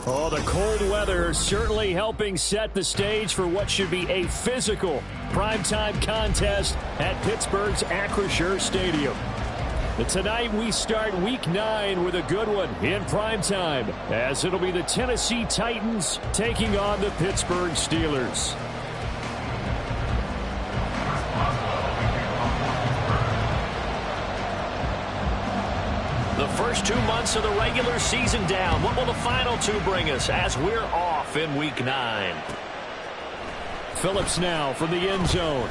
Oh, the cold weather certainly helping set the stage for what should be a physical primetime contest at Pittsburgh's Acrisure Stadium. And tonight we start Week 9 with a good one in primetime, as it'll be the Tennessee Titans taking on the Pittsburgh Steelers. The first 2 months of the regular season down. What will the final 2 bring us as we're off in Week 9? Phillips now from the end zone.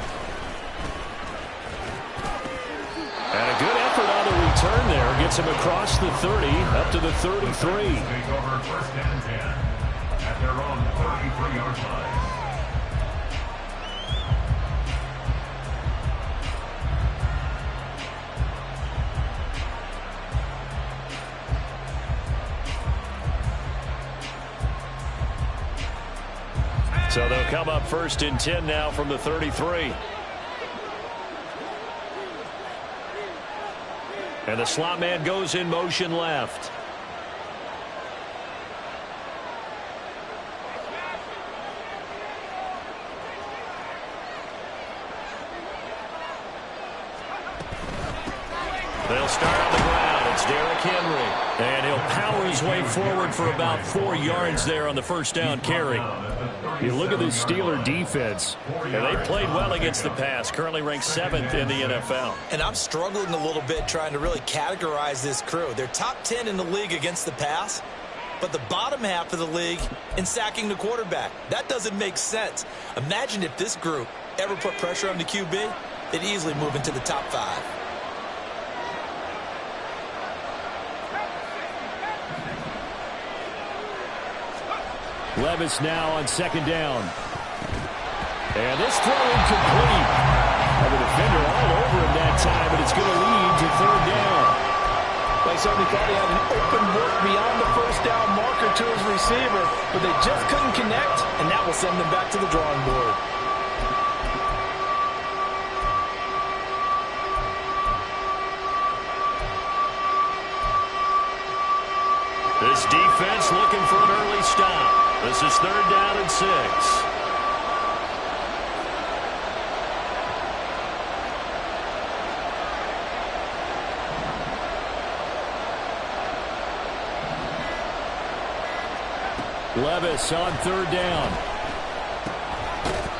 And a good effort on the return there. Gets him across the 30, up to the 33. Take over first and 10 at their own 33-yard line. So they'll come up first and 10 now from the 33. And the slot man goes in motion left. They'll start on the ground. It's Derrick Henry. And he'll power his way forward for about 4 yards there on the first down carry. You look at this Steeler defense, and they played well against the pass, currently ranked 7th in the NFL. And I'm struggling a little bit trying to really categorize this crew. They're top 10 in the league against the pass, but the bottom half of the league in sacking the quarterback. That doesn't make sense. Imagine if this group ever put pressure on the QB, they'd easily move into the top 5. Levis now on second down. And this throw incomplete. And the defender all over him that time, but it's going to lead to third down. They certainly thought he had an open look beyond the first down marker to his receiver, but they just couldn't connect, and that will send them back to the drawing board. This defense looking for an early stop. This is third down and 6. Levis on third down.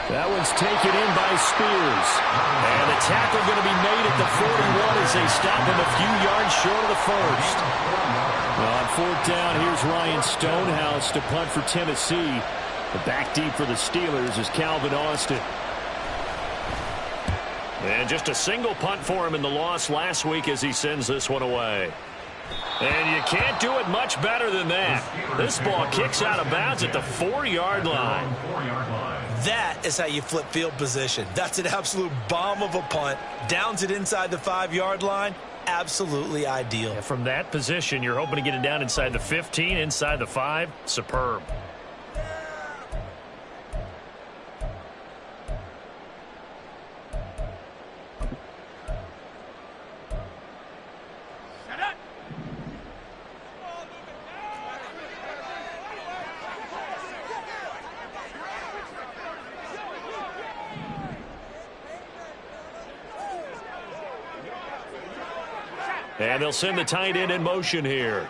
That one's taken in by Spears. And the tackle going to be made at the 41 as they stop him a few yards short of the first. Well, on fourth down, here's Ryan Stonehouse to punt for Tennessee. The back deep for the Steelers is Calvin Austin. And just a single punt for him in the loss last week as he sends this one away. And you can't do it much better than that. This ball kicks out of bounds at the 4-yard line. That is how you flip field position. That's an absolute bomb of a punt. Downs it inside the 5-yard line. Absolutely ideal. Yeah, from that position, you're hoping to get it down inside the 15, inside the 5. Superb. And they'll send the tight end in motion here.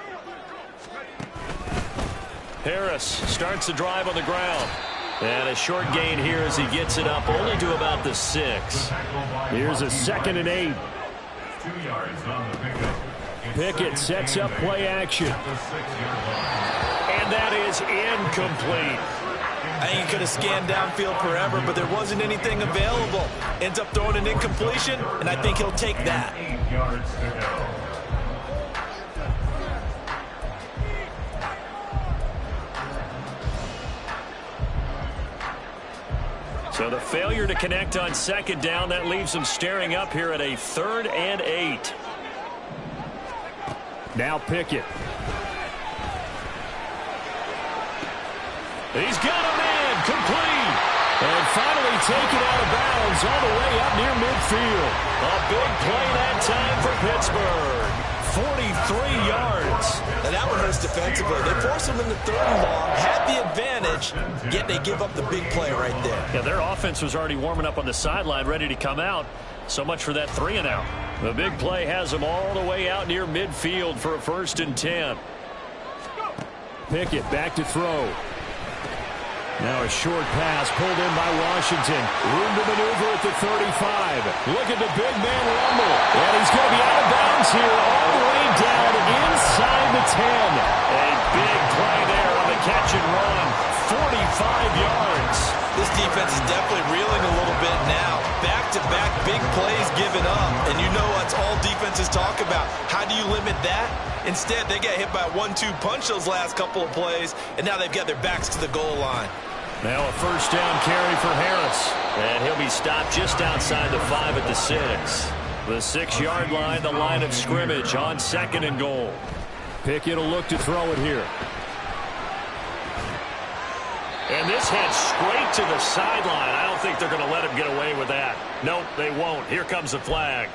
Harris starts the drive on the ground. And a short gain here as he gets it up only to about the 6. Here's a 2nd and 8. 2 yards on the pickup. Pickett sets up play action. And that is incomplete. I think he could have scanned downfield forever, but there wasn't anything available. Ends up throwing an incompletion, and I think he'll take that. 8 yards to go. So the failure to connect on second down, that leaves him staring up here at a 3rd and 8. Now Pickett. He's got a man, complete. And finally taken out of bounds all the way up near midfield. A big play Pittsburgh. 43 yards. And that one hurts defensively. They forced them in the 3rd and long, had the advantage, yet they give up the big play right there. Yeah, their offense was already warming up on the sideline, ready to come out. So much for that 3 and out. The big play has them all the way out near midfield for a 1st and 10. Pickett back to throw. Now a short pass pulled in by Washington. Room to maneuver at the 35. Look at the big man rumble. And he's going to be out of bounds here all the way down inside the 10. A big play there on the catch and run. 45 yards. This defense is definitely reeling a little bit now. Back-to-back big plays given up. And you know that's all defenses talk about. How do you limit that? Instead, they got hit by a 1-2 punch those last couple of plays, and now they've got their backs to the goal line. Now a 1st down carry for Harris. And he'll be stopped just outside the 5 at the 6. The 6-yard line, the line of scrimmage on 2nd and goal. Pickett will look to throw it here. And this heads straight to the sideline. I don't think they're going to let him get away with that. Nope, they won't. Here comes the flag.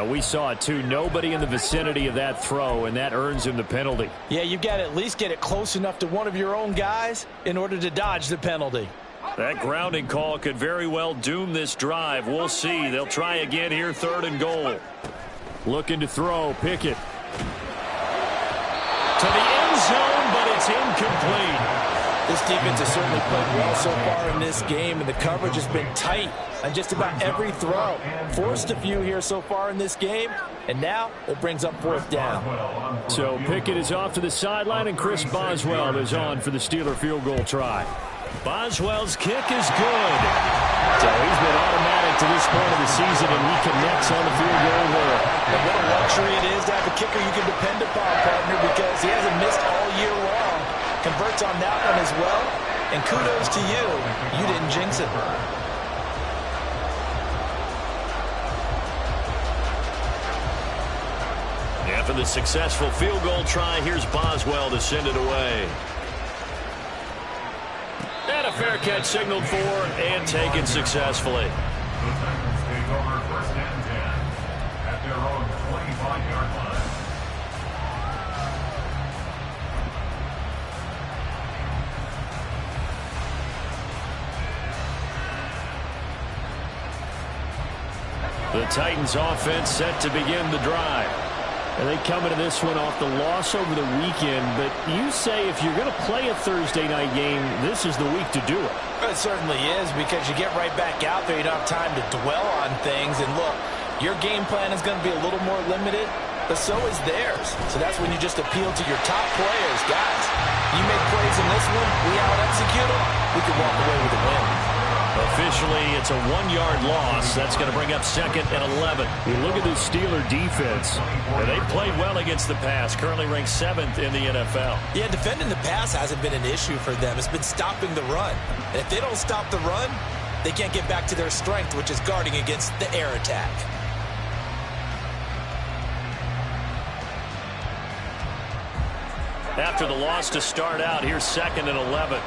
We saw it, too. Nobody in the vicinity of that throw, and that earns him the penalty. Yeah, you've got to at least get it close enough to one of your own guys in order to dodge the penalty. That grounding call could very well doom this drive. We'll see. They'll try again here, 3rd and goal. Looking to throw, Pickett. To the end zone, but it's incomplete. This defense has certainly played well so far in this game, and the coverage has been tight on just about every throw. Forced a few here so far in this game, and now it brings up 4th down. So Pickett is off to the sideline, and Chris Boswell is on for the Steeler field goal try. Boswell's kick is good. So he's been automatic to this point of the season, and he connects on the field goal there. And what a luxury it is to have a kicker you can depend upon, partner, because he hasn't missed all year long. Converts on that one as well, and kudos to you. You didn't jinx it. After the successful field goal try, here's Boswell to send it away. And a fair catch signaled for and taken successfully. The Titans take over 1st and 10 at their own 25-yard line. The Titans offense set to begin the drive. And they come into this one off the loss over the weekend. But you say if you're going to play a Thursday night game, this is the week to do it. It certainly is, because you get right back out there. You don't have time to dwell on things. And look, your game plan is going to be a little more limited, but so is theirs. So that's when you just appeal to your top players. Guys, you make plays in this one, we out-execute them, we can walk away with a win. Officially, it's a 1-yard loss. That's going to bring up 2nd and 11. You look at the Steeler defense. They played well against the pass, currently ranked 7th in the NFL. Yeah, defending the pass hasn't been an issue for them. It's been stopping the run. And if they don't stop the run, they can't get back to their strength, which is guarding against the air attack. After the loss to start out, here's 2nd and 11.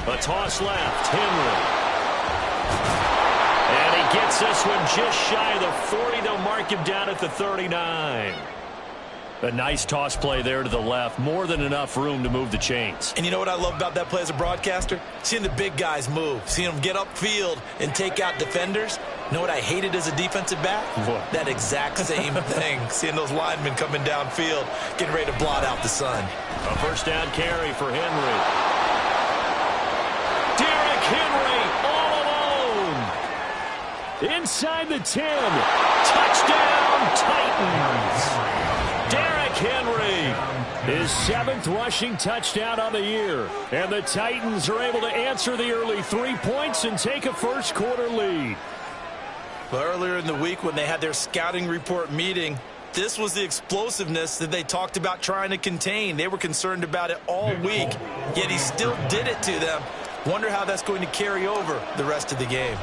A toss left, Henry. And he gets this one just shy of the 40. They'll mark him down at the 39. A nice toss play there to the left. More than enough room to move the chains. And you know what I love about that play as a broadcaster? Seeing the big guys move. Seeing them get upfield and take out defenders. You know what I hated as a defensive back? What? That exact same thing. Seeing those linemen coming downfield, getting ready to blot out the sun. A 1st down carry for Henry. Henry all alone. Inside the 10. Touchdown, Titans. Derrick Henry, his 7th rushing touchdown on the year. And the Titans are able to answer the early 3 points and take a first quarter lead. Well, earlier in the week when they had their scouting report meeting, this was the explosiveness that they talked about trying to contain. They were concerned about it all week, yet he still did it to them. Wonder how that's going to carry over the rest of the game.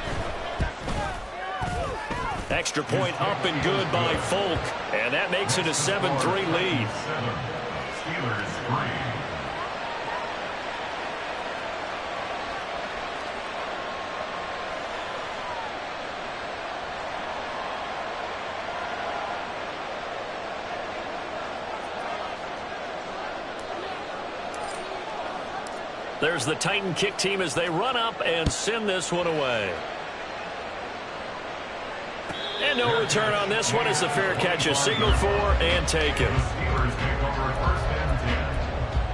Extra point up and good by Folk. And that makes it a 7-3 lead. Steelers 3. There's the Titan kick team as they run up and send this one away. And no return on this one as the fair catch is signaled for and taken. Steelers take over 1st and 10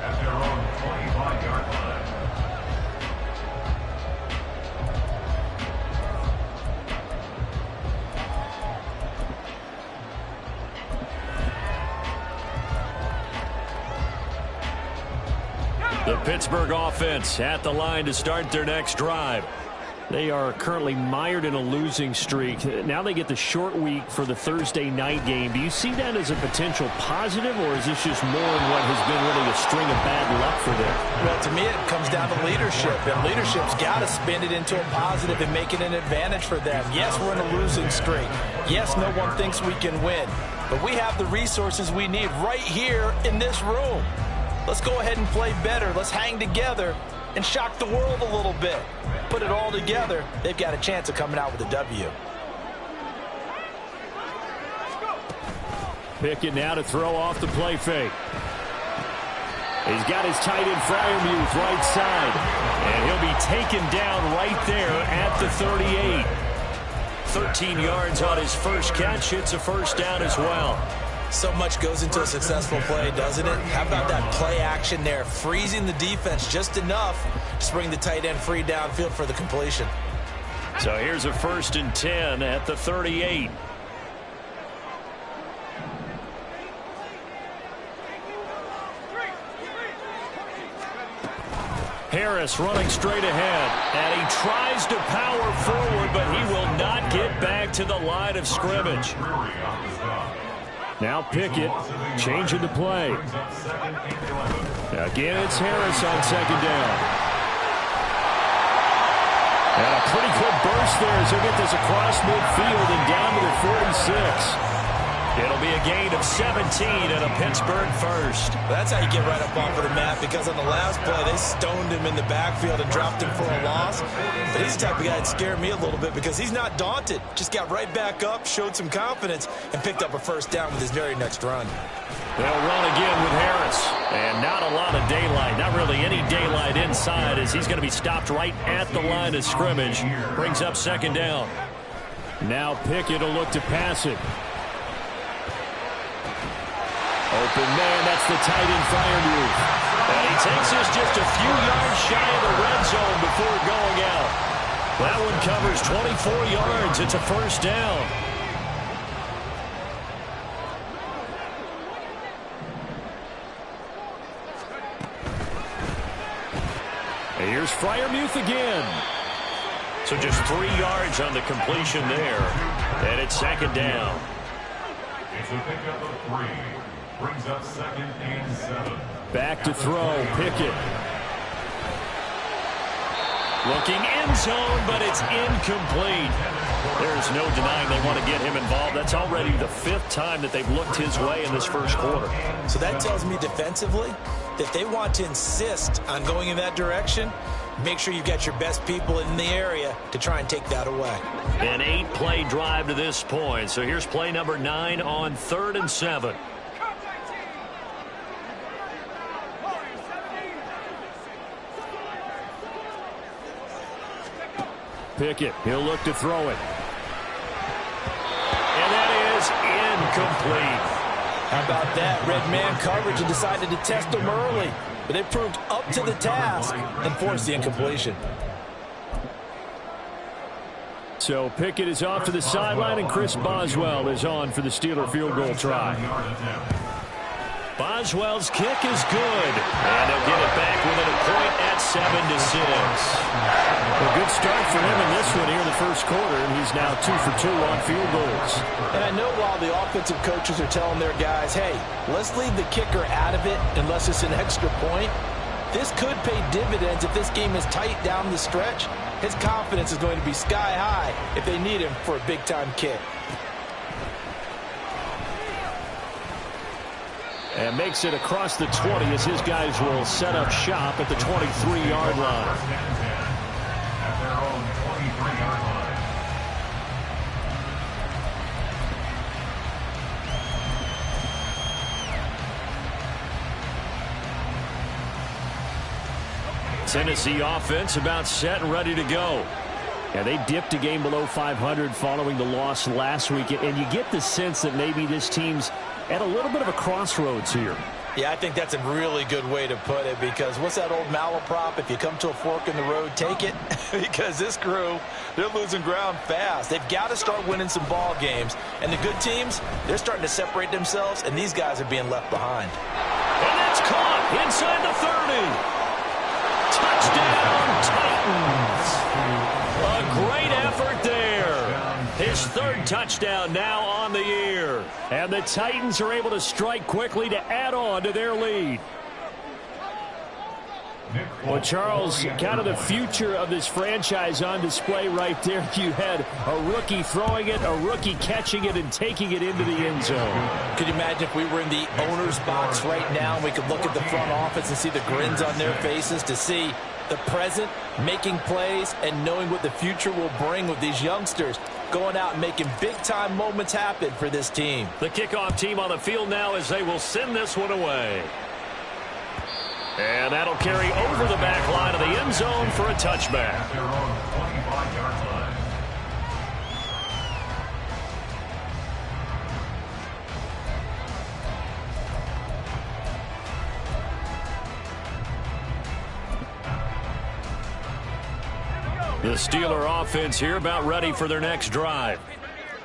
at their own 25-yard line. The Pittsburgh offense at the line to start their next drive. They are currently mired in a losing streak. Now they get the short week for the Thursday night game. Do you see that as a potential positive, or is this just more in what has been really a string of bad luck for them? Well, to me, it comes down to leadership, and leadership's got to spin it into a positive and make it an advantage for them. Yes, we're in a losing streak. Yes, no one thinks we can win, but we have the resources we need right here in this room. Let's go ahead and play better. Let's hang together and shock the world a little bit. Put it all together, they've got a chance of coming out with a W. Pickett now to throw off the play fake. He's got his tight end Freiermuth right side, and he'll be taken down right there at the 38. 13 yards on his first catch. It's a first down as well. So much goes into a successful play, doesn't it? How about that play action there, freezing the defense just enough to bring the tight end free downfield for the completion. So here's a 1st and 10 at the 38. Harris running straight ahead, and he tries to power forward, but he will not get back to the line of scrimmage. Now Pickett changing the play. Again, it's Harris on 2nd down. And a pretty good burst there as he'll get this across midfield and down to the 46. It'll be a gain of 17 and a Pittsburgh first. That's how you get right up off of the mat, because on the last play, they stoned him in the backfield and dropped him for a loss. But he's the type of guy that scared me a little bit because he's not daunted. Just got right back up, showed some confidence, and picked up a first down with his very next run. They'll run again with Harris. And not a lot of daylight, not really any daylight inside, as he's going to be stopped right at the line of scrimmage. Brings up 2nd down. Now Pickett will look to pass it. Open man, that's the tight end Freiermuth. And he takes this just a few yards shy of the red zone before going out. That one covers 24 yards. It's a first down. And here's Freiermuth again. So just 3 yards on the completion there. And it's 2nd down. It's a pickup of 3. Brings up 2nd and 7. Back to throw, Pickett. Looking end zone, but it's incomplete. There's no denying they want to get him involved. That's already the 5th time that they've looked his way in this first quarter. So that tells me defensively that they want to insist on going in that direction. Make sure you've got your best people in the area to try and take that away. An 8-play drive to this point. So here's play number 9 on 3rd and 7. Pickett, he'll look to throw it. And that is incomplete. How about that? Red man coverage and decided to test him early. But it proved up to the task and forced the incompletion. So Pickett is off to the sideline, and Chris Boswell is on for the Steeler field goal try. Boswell's kick is good, and they'll get it back within a point at 7-6. A good start for him in this one here in the first quarter, and he's now 2 for 2 on field goals. And I know while the offensive coaches are telling their guys, hey, let's leave the kicker out of it unless it's an extra point, this could pay dividends if this game is tight down the stretch. His confidence is going to be sky high if they need him for a big-time kick. And makes it across the 20 as his guys will set up shop at the 23-yard line. At their own 23-yard line. Tennessee offense about set and ready to go. And they dipped a game below 500 following the loss last week. And you get the sense that maybe this team's at a little bit of a crossroads here. Yeah, I think that's a really good way to put it, because what's that old malaprop? If you come to a fork in the road, take it. Because this crew, they're losing ground fast. They've got to start winning some ball games. And the good teams, they're starting to separate themselves, and these guys are being left behind. And that's caught inside the 30. Touchdown, Titans. A great effort there. His third touchdown now on the year. And the Titans are able to strike quickly to add on to their lead. Well, Charles, kind of the future of this franchise on display right there. You had a rookie throwing it, a rookie catching it, and taking it into the end zone. Could you imagine if we were in the owner's box right now and we could look at the front office and see the grins on their faces, to see the present making plays and knowing what the future will bring with these youngsters going out and making big-time moments happen for this team. The kickoff team on the field now as they will send this one away. And that'll carry over the back line of the end zone for a touchback. At their own 25-yard line. The Steeler offense here about ready for their next drive.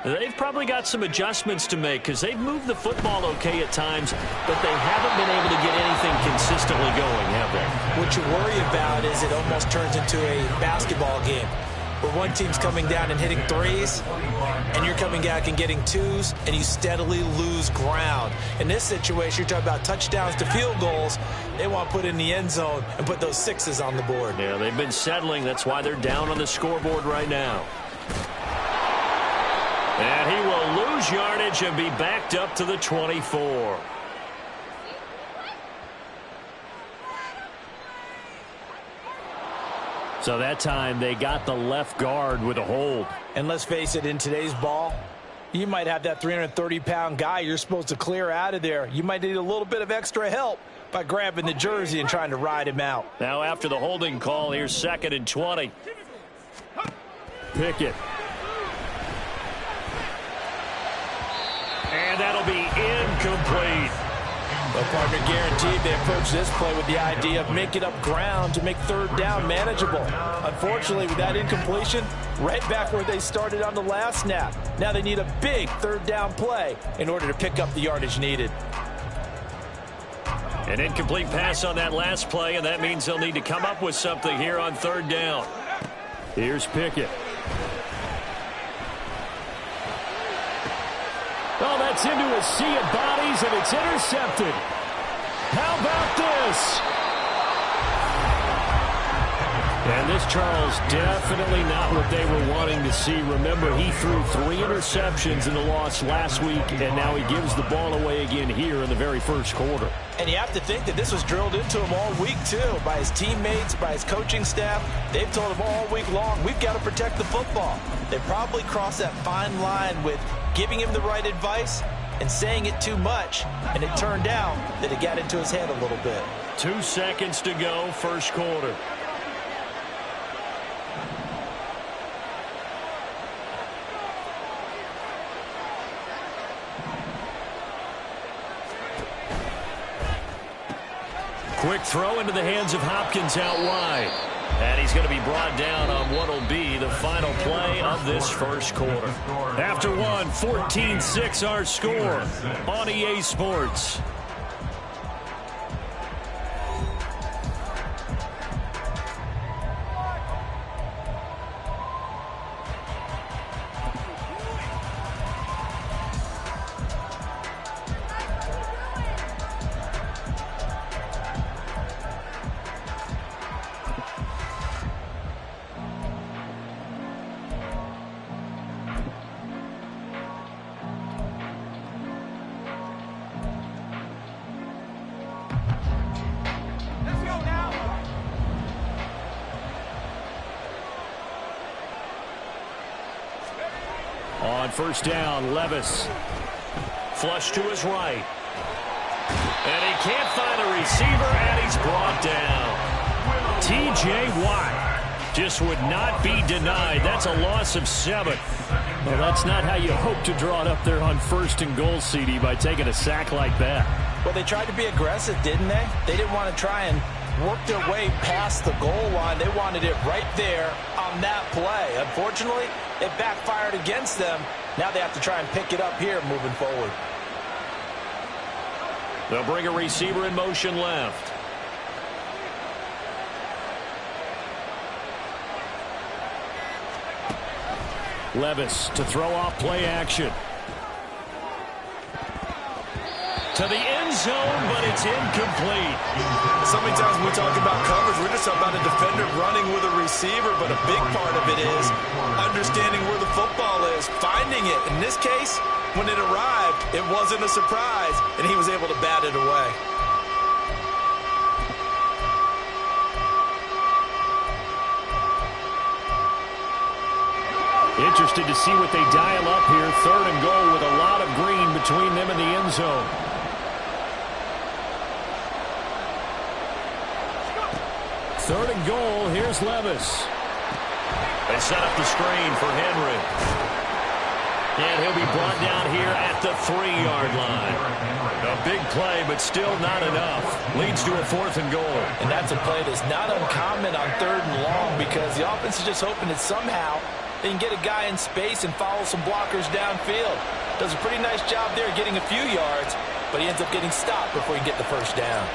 They've probably got some adjustments to make because they've moved the football okay at times, but they haven't been able to get anything consistently going, have they? What you worry about is it almost turns into a basketball game where one team's coming down and hitting threes, and you're coming back and getting twos, and you steadily lose ground. In this situation, you're talking about touchdowns to field goals. They want to put in the end zone and put those sixes on the board. Yeah, they've been settling. That's why they're down on the scoreboard right now. And he will lose yardage and be backed up to the 24. So that time they got the left guard with a hold. And let's face it, in today's ball, you might have that 330-pound guy you're supposed to clear out of there. You might need a little bit of extra help by grabbing the jersey and trying to ride him out. Now after the holding call, here's 2nd and 20. Pickett. And that'll be incomplete. Well, partner, guaranteed they approach this play with the idea of making up ground to make 3rd down manageable. Unfortunately, with that incompletion, right back where they started on the last snap. Now they need a big 3rd down play in order to pick up the yardage needed. An incomplete pass on that last play, and that means they'll need to come up with something here on 3rd down. Here's Pickett. Oh, that's into a sea of bodies, and it's intercepted. How about this? And this, Charles, definitely not what they were wanting to see. Remember, he threw 3 interceptions in the loss last week, and now he gives the ball away again here in the very first quarter. And you have to think that this was drilled into him all week, too, by his teammates, by his coaching staff. They've told him all week long, we've got to protect the football. They probably crossed that fine line with giving him the right advice and saying it too much, and it turned out that it got into his head a little bit. 2 seconds to go, first quarter. Quick throw into the hands of Hopkins out wide. And he's going to be brought down on what will be the final play of this first quarter. After one, 14-6 our score on EA Sports. on first down. Levis. Flush to his right. And he can't find a receiver, and he's brought down. T.J. Watt just would not be denied. That's a loss of 7. Well, that's not how you hope to draw it up there on first and goal, CD, by taking a sack like that. Well, they tried to be aggressive, didn't they? They didn't want to try and work their way past the goal line. They wanted it right there on that play. Unfortunately, it backfired against them. Now they have to try and pick it up here moving forward. They'll bring a receiver in motion left. Levis to throw off play action. To the end zone, but it's incomplete. So many times when we talk about coverage, we're just talking about a defender running with a receiver, but a big part of it is understanding where the football is, finding it. In this case, when it arrived, it wasn't a surprise, and he was able to bat it away. Interested to see what they dial up here. Third and goal with a lot of green between them and the end zone. Third and goal. Here's Levis. They set up the screen for Henry. And he'll be brought down here at the 3-yard line. A big play, but still not enough. Leads to a 4th and goal. And that's a play that's not uncommon on 3rd and long, because the offense is just hoping that somehow they can get a guy in space and follow some blockers downfield. Does a pretty nice job there getting a few yards, but he ends up getting stopped before he can get the first down.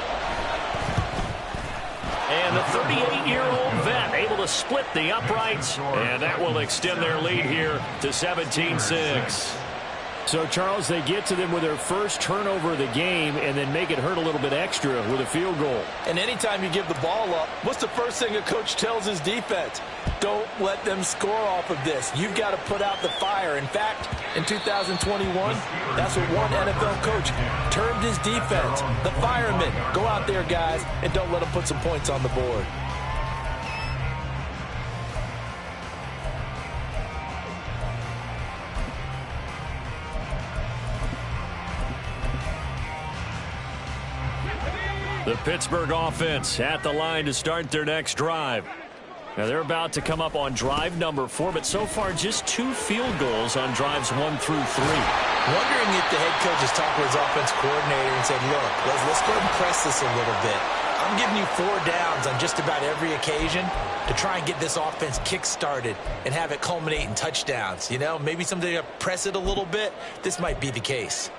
And the 38-year-old vet able to split the uprights, and that will extend their lead here to 17-6. So, Charles, they get to them with their first turnover of the game and then make it hurt a little bit extra with a field goal. And anytime you give the ball up, what's the first thing a coach tells his defense? Don't let them score off of this. You've got to put out the fire. In fact, in 2021, that's what one NFL coach termed his defense. The firemen. Go out there, guys, and don't let them put some points on the board. The Pittsburgh offense at the line to start their next drive. Now they're about to come up on drive number 4, but so far just 2 field goals on drives 1 through 3. Wondering if the head coach has talked with his offense coordinator and said, look, let's go ahead and press this a little bit. I'm giving you 4 downs on just about every occasion to try and get this offense kick-started and have it culminate in touchdowns. You know, maybe something to press it a little bit. This might be the case.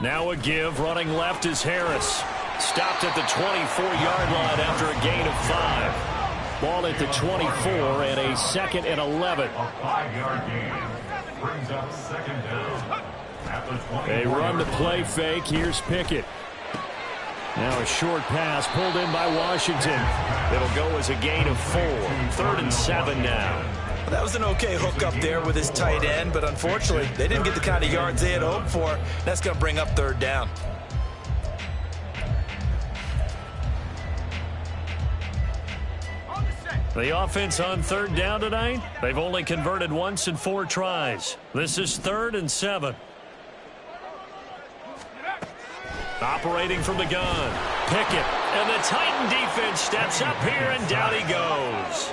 Now a give, running left is Harris. Stopped at the 24-yard line after a gain of 5. Ball at the 24 and a 2nd and 11. A 5-yard gain brings up 2nd down at the 24. They run the play fake. Here's Pickett. Now a short pass pulled in by Washington. It'll go as a gain of 4. 3rd and 7 now. That was an okay hook up there with his tight end, but unfortunately, they didn't get the kind of yards they had hoped for. That's going to bring up 3rd down. The offense on 3rd down tonight, they've only converted once in 4 tries. This is 3rd and 7. Operating from the gun, Pickett, and the Titan defense steps up here, and down he goes.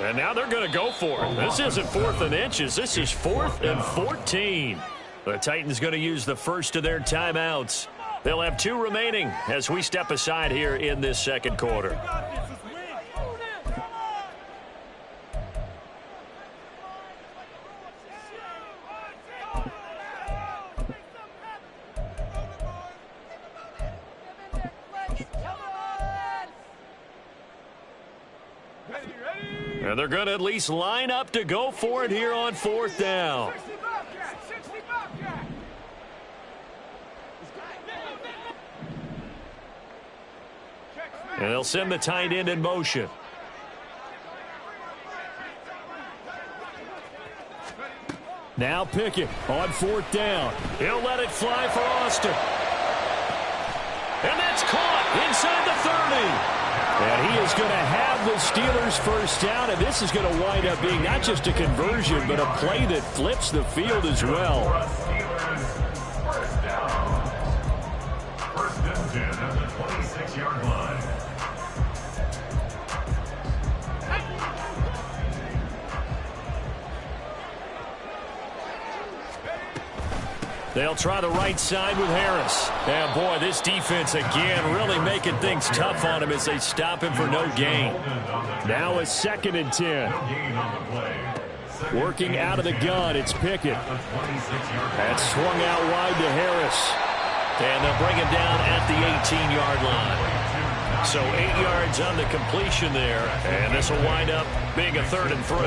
And now they're going to go for it. This isn't 4th and inches. This is 4th and 14. The Titans going to use the first of their timeouts. They'll have 2 remaining as we step aside here in this 2nd quarter. And they're going to at least line up to go for it here on 4th down. And they'll send the tight end in motion. Now Pickett on 4th down. He'll let it fly for Austin. And that's caught inside the 30. And he is going to have the Steelers first down, and this is going to wind up being not just a conversion, but a play that flips the field as well. First down. First and 10 at the 26-yard line. They'll try the right side with Harris. And, boy, this defense, again, really making things tough on him as they stop him for no gain. Now a 2nd and 10. Working out of the gun, it's Pickett. That's swung out wide to Harris. And they'll bring him down at the 18-yard line. So 8 yards on the completion there, and this will wind up being a 3rd and 3.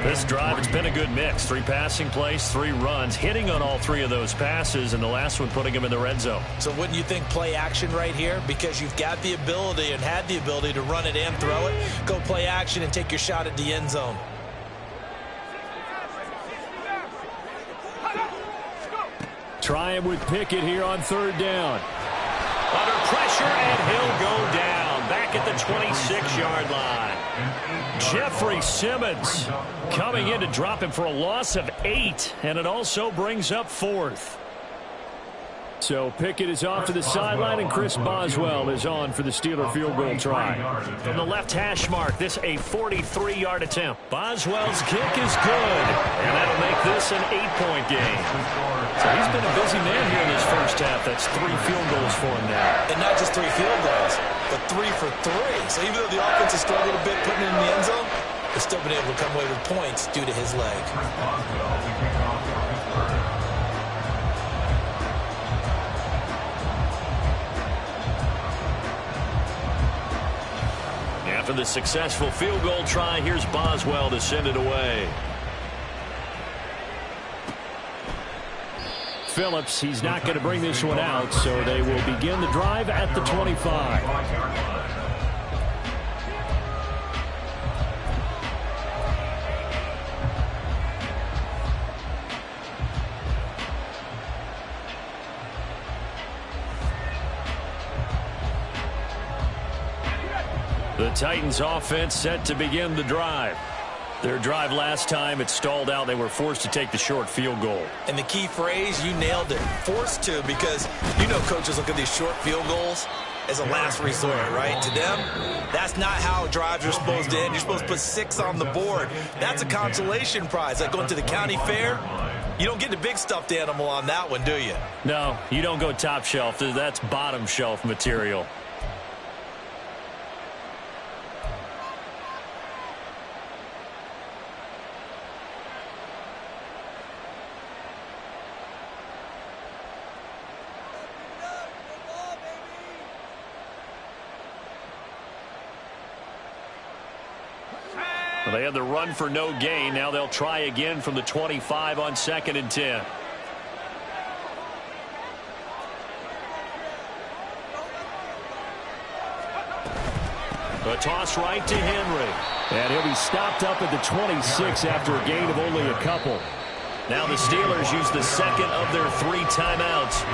This drive, it's been a good mix. 3 passing plays, 3 runs, hitting on all 3 of those passes, and the last one putting him in the red zone. So wouldn't you think play action right here? Because you've got the ability and had the ability to run it and throw it. Go play action and take your shot at the end zone. Try him with Pickett here on 3rd down. Under pressure, and he'll go down back at the 26-yard line. Jeffrey Simmons coming in to drop him for a loss of 8, and it also brings up 4th. So Pickett is off to the sideline, and Chris Boswell is on for the Steeler field goal try. From the left hash mark, this a 43-yard attempt. Boswell's kick is good, and that'll make this an 8-point game. So he's been a busy man here in this first half. That's 3 field goals for him now. And not just 3 field goals, but 3 for 3. So even though the offense has struggled a bit putting it in the end zone, they've still been able to come away with points due to his leg. After the successful field goal try, here's Boswell to send it away. Phillips, he's not going to bring this one out, so they will begin the drive at the 25. The Titans offense set to begin the drive. Their drive last time, it stalled out. They were forced to take the short field goal. And the key phrase, you nailed it. Forced to, because you know coaches look at these short field goals as a last resort, right? To them, that's not how drives are supposed to end. You're supposed to put 6 on the board. That's a consolation prize. Like going to the county fair, you don't get the big stuffed animal on that one, do you? No, you don't go top shelf. That's bottom shelf material. Well, they had the run for no gain. Now they'll try again from the 25 on 2nd and 10. A toss right to Henry. And he'll be stopped up at the 26 after a gain of only a couple. Now the Steelers use the second of their 3 timeouts.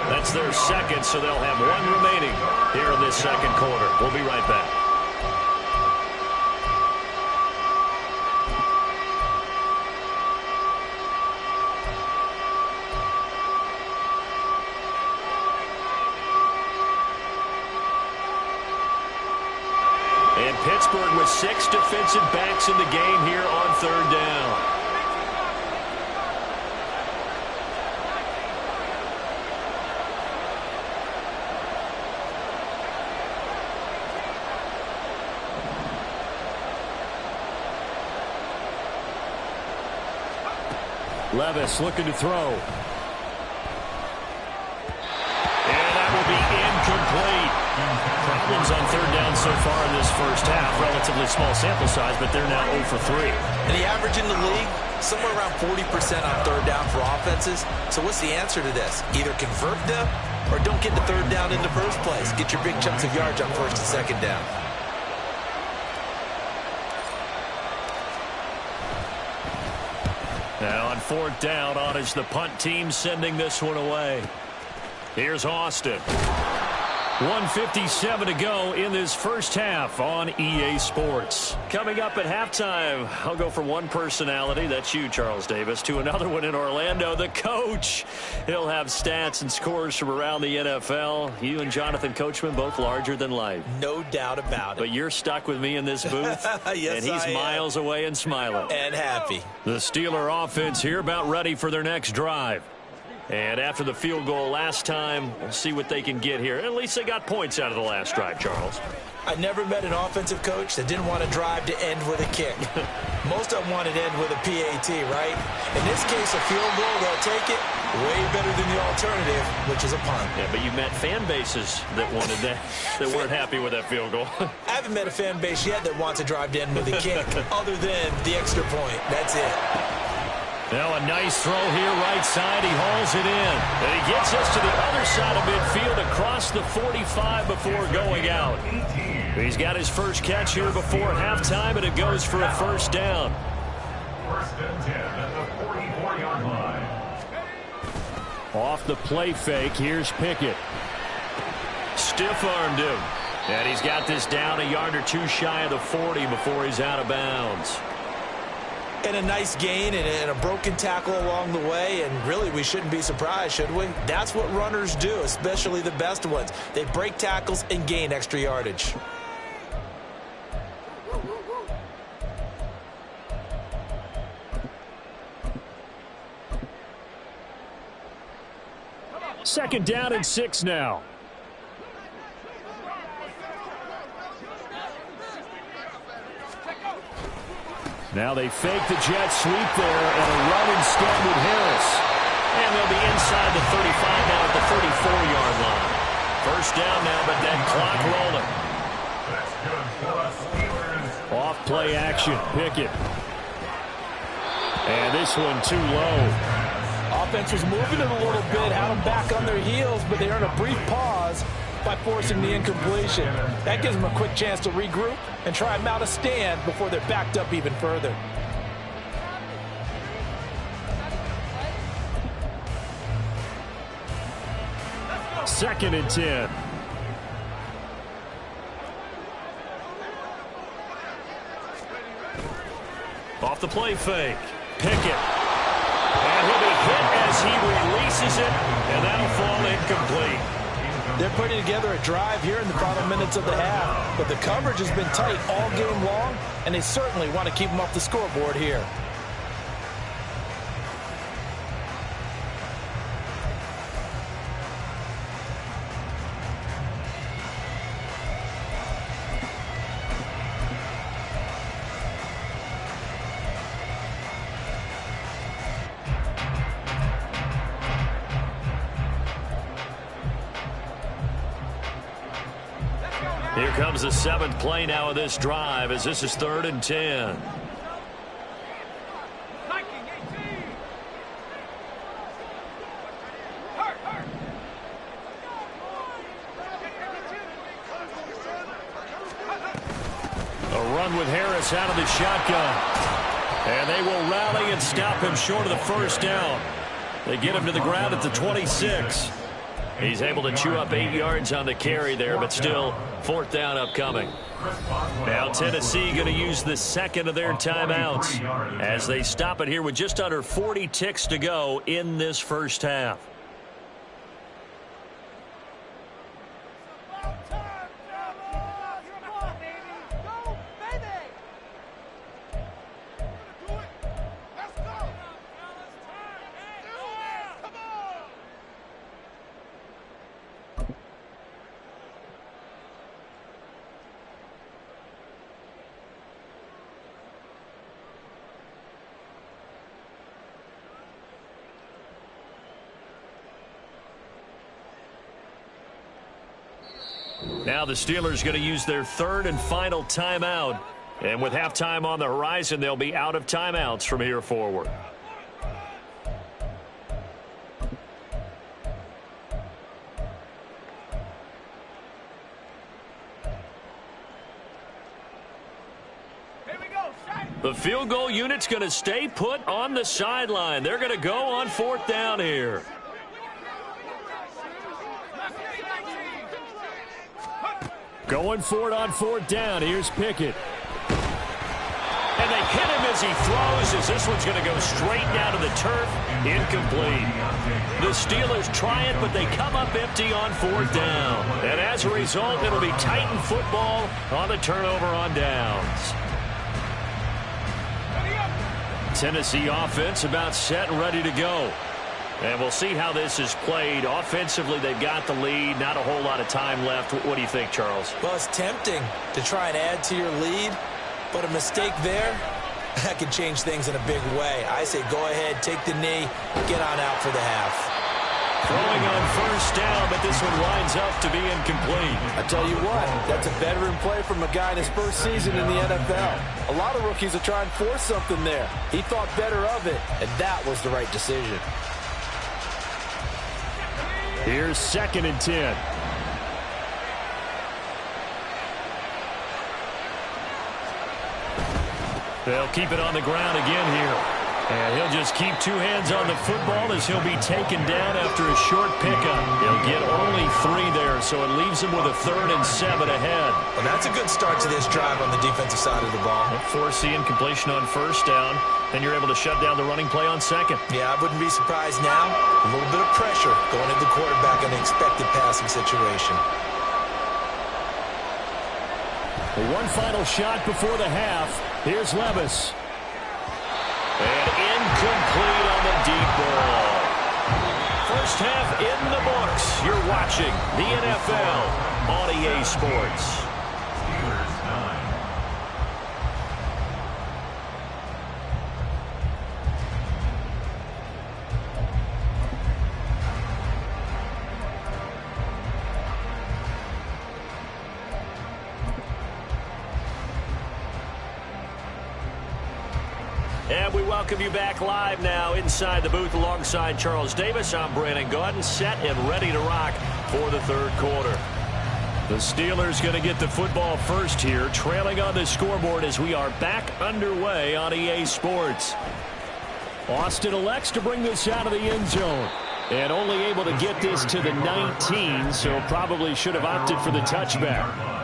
That's their second, so they'll have 1 remaining here in this second quarter. We'll be right back. And Pittsburgh with 6 defensive backs in the game here on 3rd down. Levis looking to throw. And that will be incomplete. Problems on 3rd down so far in this first half. Relatively small sample size, but they're now 0 for 3. And the average in the league, somewhere around 40% on 3rd down for offenses. So what's the answer to this? Either convert them or don't get the third down in the first place. Get your big chunks of yards on first and second down. Now on fourth down, on is the punt team sending this one away. Here's Austin. 1:57 to go in this first half on EA Sports. Coming up at halftime, I'll go from one personality, that's you, Charles Davis, to another one in Orlando, the coach. He'll have stats and scores from around the NFL. You and Jonathan Coachman, both larger than life. No doubt about it. But you're stuck with me in this booth, yes, and he's miles away and smiling. And happy. The Steeler offense here about ready for their next drive. And after the field goal last time, we'll see what they can get here. At least they got points out of the last drive, Charles. I never met an offensive coach that didn't want to drive to end with a kick. Most of them wanted to end with a PAT, right? In this case, a field goal, they'll take it. Way better than the alternative, which is a punt. Yeah, but you met fan bases that wanted that, that weren't happy with that field goal. I haven't met a fan base yet that wants to drive to end with a kick, other than the extra point. That's it. Now a nice throw here, right side. He hauls it in. And he gets us to the other side of midfield across the 45 before going out. He's got his first catch here before halftime, and it goes for a first down. First and 10 at the 44-yard line. Off the play fake, here's Pickett. Stiff-armed him. And he's got this down a yard or two shy of the 40 before he's out of bounds. And a nice gain and a broken tackle along the way, and really we shouldn't be surprised, should we? That's what runners do, especially the best ones. They break tackles and gain extra yardage. Second down and 6 now. Now they fake the jet sweep there and a run instead with Harris. And they'll be inside the 35 now at the 34-yard line. First down now, but that clock rolling. That's good for the Steelers. Off play action, Pickett. And this one too low. Offense was moving it a little bit, had them back on their heels, but they earned a brief pause by forcing the incompletion. That gives them a quick chance to regroup and try and mount a stand before they're backed up even further. Second and 10. Off the play fake. Pickett. And he'll be hit as he releases it, and that'll fall incomplete. They're putting together a drive here in the final minutes of the half, but the coverage has been tight all game long, and they certainly want to keep them off the scoreboard here. Here comes the seventh play now of this drive as this is 3rd and 10. A run with Harris out of the shotgun. And they will rally and stop him short of the first down. They get him to the ground at the 26. He's able to chew up 8 yards on the carry there, but still 4th down upcoming. Now Tennessee going to use the second of their timeouts as they stop it here with just under 40 ticks to go in this first half. Now the Steelers going to use their 3rd and final timeout. And with halftime on the horizon, they'll be out of timeouts from here forward. The field goal unit's going to stay put on the sideline. They're going to go on 4th down here. Going for it on 4th down. Here's Pickett. And they hit him as he throws, as this one's going to go straight down to the turf. Incomplete. The Steelers try it, but they come up empty on 4th down. And as a result, it'll be Titan football on the turnover on downs. Tennessee offense about set and ready to go. And we'll see how this is played. Offensively, they've got the lead. Not a whole lot of time left. What do you think, Charles? Well, it's tempting to try and add to your lead, but a mistake there, that could change things in a big way. I say go ahead, take the knee, get on out for the half. Throwing on 1st down, but this one winds up to be incomplete. I tell you what, that's a veteran play from a guy in his first season in the NFL. A lot of rookies will try and force something there. He thought better of it, and that was the right decision. Here's 2nd and 10. They'll keep it on the ground again here. And he'll just keep 2 hands on the football as he'll be taken down after a short pickup. He'll get only 3 there, so it leaves him with a 3rd and 7 ahead. Well, that's a good start to this drive on the defensive side of the ball. Force the incompletion on 1st down, then you're able to shut down the running play on 2nd. Yeah, I wouldn't be surprised now. A little bit of pressure going into the quarterback in an expected passing situation. One final shot before the half. Here's Levis. And incomplete on the deep ball. First half in the books. You're watching the NFL on EA Sports. Steelers 9. And we welcome you back live now inside the booth alongside Charles Davis. I'm Brandon Gaudin, set and ready to rock for the 3rd quarter. The Steelers going to get the football first here, trailing on the scoreboard as we are back underway on EA Sports. Austin elects to bring this out of the end zone. And only able to get this to the 19, so probably should have opted for the touchback.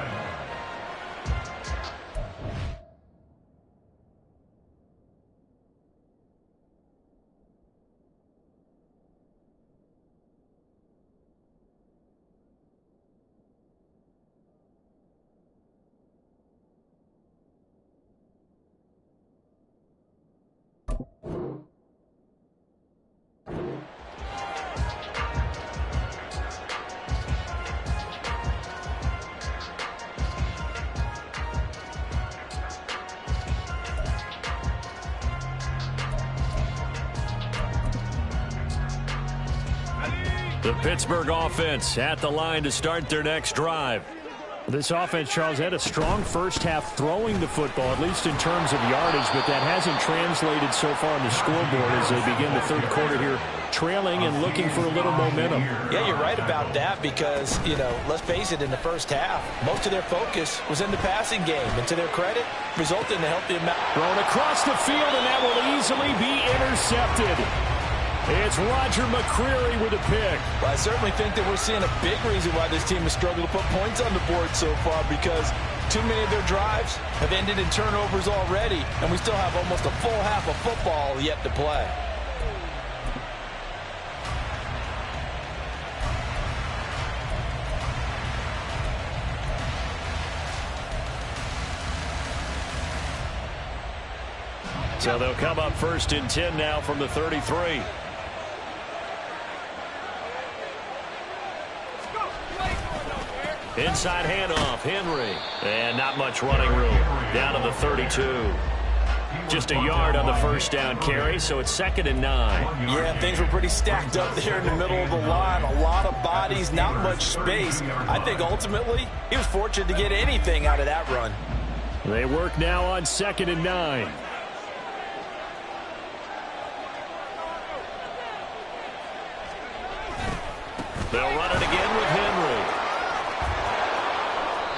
The Pittsburgh offense at the line to start their next drive. This offense, Charles, had a strong first half throwing the football, at least in terms of yardage, but that hasn't translated so far on the scoreboard as they begin the 3rd quarter here, trailing and looking for a little momentum. Yeah, you're right about that because, let's face it, in the first half, most of their focus was in the passing game. And to their credit, resulted in a healthy amount. Thrown across the field, and that will easily be intercepted. It's Roger McCreary with a pick. Well, I certainly think that we're seeing a big reason why this team has struggled to put points on the board so far, because too many of their drives have ended in turnovers already, and we still have almost a full half of football yet to play. So they'll come up 1st and 10 now from the 33. Inside handoff, Henry. And not much running room. Down to the 32. Just a yard on the 1st down carry, so it's 2nd and 9. Yeah, things were pretty stacked up there in the middle of the line. A lot of bodies, not much space. I think ultimately he was fortunate to get anything out of that run. They work now on 2nd and 9. They'll run it again with Henry.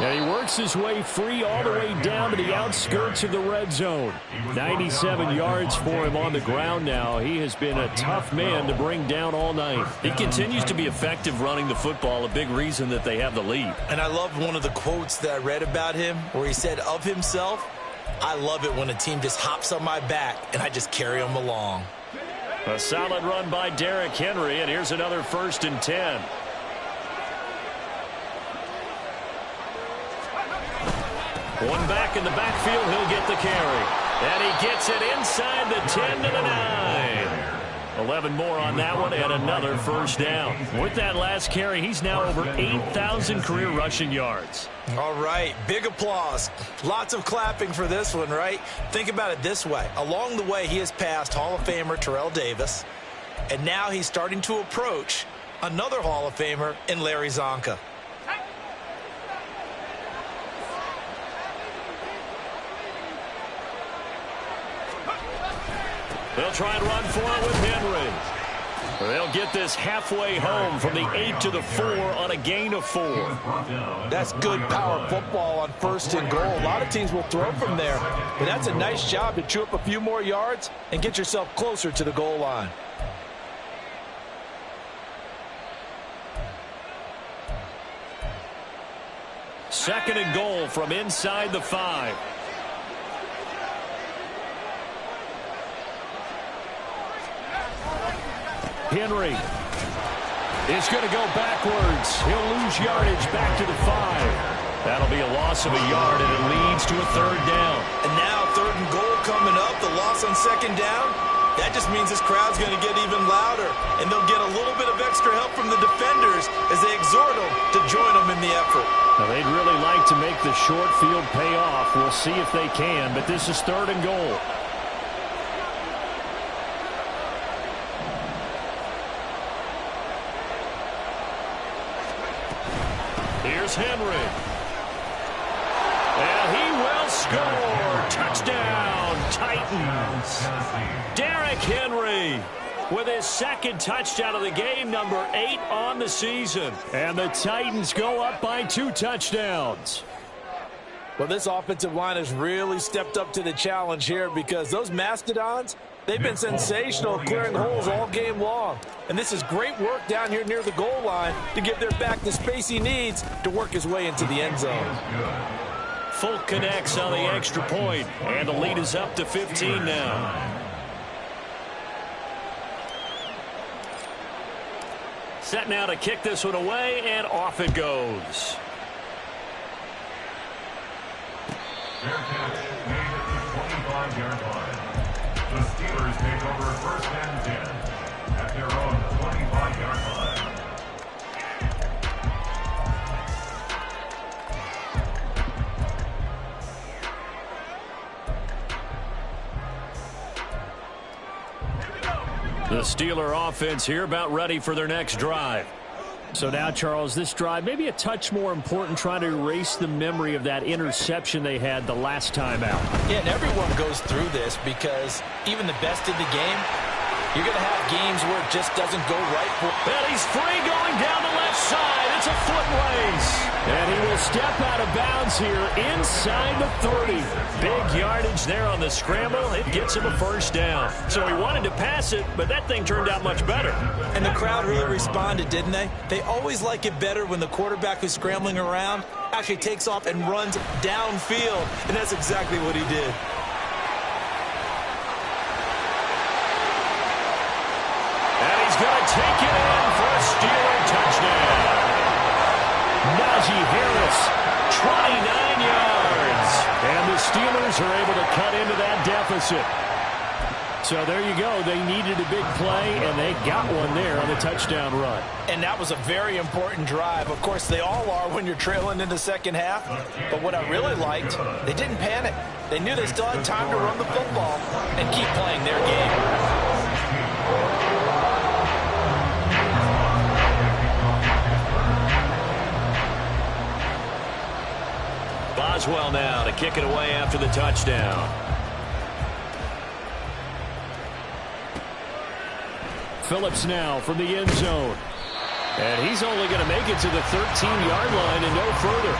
And he works his way free all the way down to the outskirts of the red zone. 97 yards for him on the ground now. He has been a tough man to bring down all night. He continues to be effective running the football, a big reason that they have the lead. And I love one of the quotes that I read about him where he said of himself, "I love it when a team just hops on my back and I just carry them along." A solid run by Derrick Henry, and here's another 1st and 10. One back in the backfield, he'll get the carry. And he gets it inside the 10 to the 9. 11 more on that one, and another 1st down. With that last carry, he's now over 8,000 career rushing yards. All right, big applause. Lots of clapping for this one, right? Think about it this way. Along the way, he has passed Hall of Famer Terrell Davis, and now he's starting to approach another Hall of Famer in Larry Zonka. They'll try and run for it with Henry. They'll get this halfway home from the 8 to the 4 on a gain of 4. That's good power football on 1st and goal. A lot of teams will throw from there, but that's a nice job to chew up a few more yards and get yourself closer to the goal line. Second and goal from inside the 5. Henry is going to go backwards. He'll lose yardage back to the 5. That'll be a loss of a yard, and it leads to a 3rd down. And now 3rd and goal coming up. The loss on 2nd down. That just means this crowd's going to get even louder. And they'll get a little bit of extra help from the defenders as they exhort them to join them in the effort. Now, they'd really like to make the short field pay off. We'll see if they can, but this is 3rd and goal. Here's Henry. And he will score. Touchdown, Titans. Derrick Henry with his 2nd touchdown of the game, number 8 on the season. And the Titans go up by 2 touchdowns. Well, this offensive line has really stepped up to the challenge here because those Mastodons, they've been sensational clearing holes all game long. And this is great work down here near the goal line to give their back the space he needs to work his way into the end zone. Folk connects on the extra point, and the lead is up to 15 now. Set now to kick this one away, and off it goes. Fair catch made at the 25-yard line. The Steelers take over 1st and 10 at their own 25-yard line. The Steeler offense here about ready for their next drive. So now, Charles, this drive maybe a touch more important, trying to erase the memory of that interception they had the last time out. Yeah, and everyone goes through this because even the best in the game, you're going to have games where it just doesn't go right for him. And he's free going down the left side. It's a foot race. And he will step out of bounds here inside the 30. Big yardage there on the scramble. It gets him a 1st down. So he wanted to pass it, but that thing turned out much better. And the crowd really responded, didn't they? They always like it better when the quarterback who's scrambling around actually takes off and runs downfield. And that's exactly what he did. And he's going to take it in for a Steeler touchdown. Najee Harris, 29 yards. And the Steelers are able to cut into that deficit. So there you go. They needed a big play, and they got one there on the touchdown run. And that was a very important drive. Of course, they all are when you're trailing in the 2nd half. But what I really liked, they didn't panic. They knew they still had time to run the football and keep playing their game. Boswell now to kick it away after the touchdown. Phillips now from the end zone. And he's only going to make it to the 13-yard line and no further.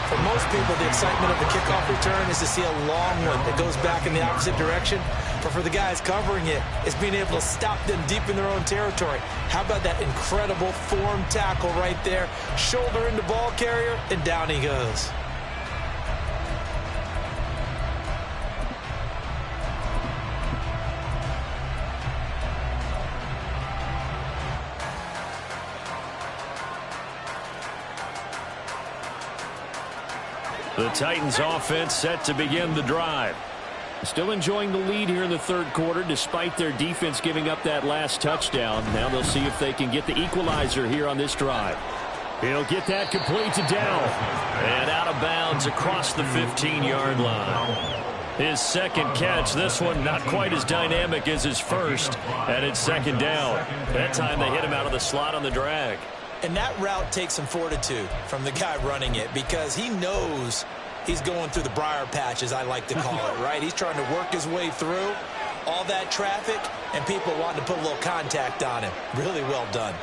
For most people, the excitement of the kickoff return is to see a long one that goes back in the opposite direction. But for the guys covering it, it's being able to stop them deep in their own territory. How about that incredible form tackle right there? Shoulder into ball carrier, and down he goes. The Titans offense set to begin the drive. Still enjoying the lead here in the third quarter despite their defense giving up that last touchdown. Now they'll see if they can get the equalizer here on this drive. He'll get that complete to Dow. And out of bounds across the 15-yard line. His second catch, this one not quite as dynamic as his first, and it's second down. That time they hit him out of the slot on the drag. And that route takes some fortitude from the guy running it because he knows he's going through the briar patch, as I like to call it, right? He's trying to work his way through all that traffic and people wanting to put a little contact on him. Really well done.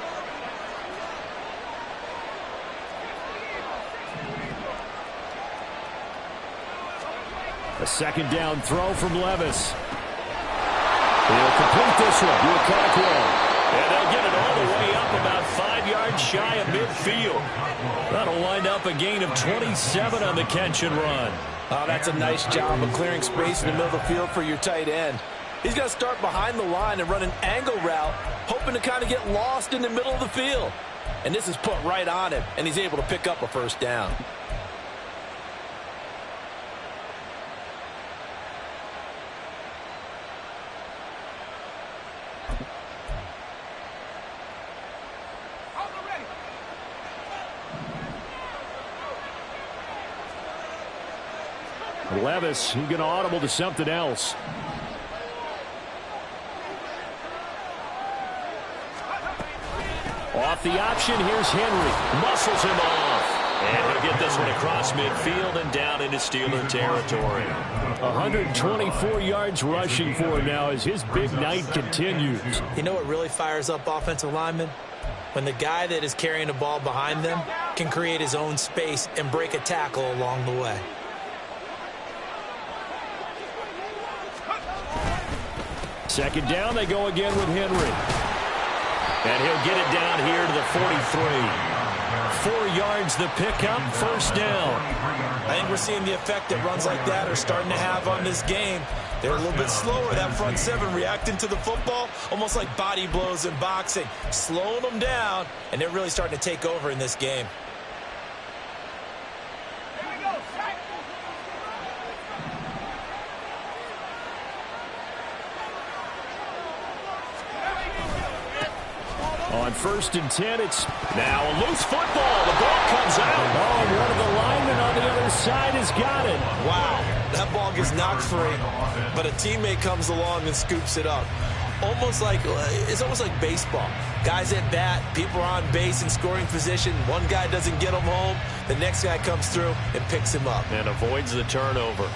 A second down throw from Levis. He'll complete this one. He'll crack one. And they'll get it all the way up about 5 yards shy of midfield. That'll wind up a gain of 27 on the catch and run. Oh, that's a nice job of clearing space in the middle of the field for your tight end. He's going to start behind the line and run an angle route, hoping to kind of get lost in the middle of the field. And this is put right on him, and he's able to pick up a first down. Levis, he's going to audible to something else. Off the option, here's Henry. Muscles him off. And he'll get this one across midfield and down into Steeler territory. 124 yards rushing for him now as his big night continues. You know what really fires up offensive linemen? When the guy that is carrying the ball behind them can create his own space and break a tackle along the way. Second down, they go again with Henry. And he'll get it down here to the 43. 4 yards the pickup, first down. I think we're seeing the effect that runs like that are starting to have on this game. They're a little bit slower, that front seven, reacting to the football, almost like body blows in boxing, slowing them down, and they're really starting to take over in this game. On 1st and 10, it's now a loose football. The ball comes out. Oh, and one of the linemen on the other side has got it. Wow, that ball gets knocked free, but a teammate comes along and scoops it up. It's almost like baseball. Guys at bat, people are on base in scoring position. One guy doesn't get him home. The next guy comes through and picks him up. And avoids the turnover.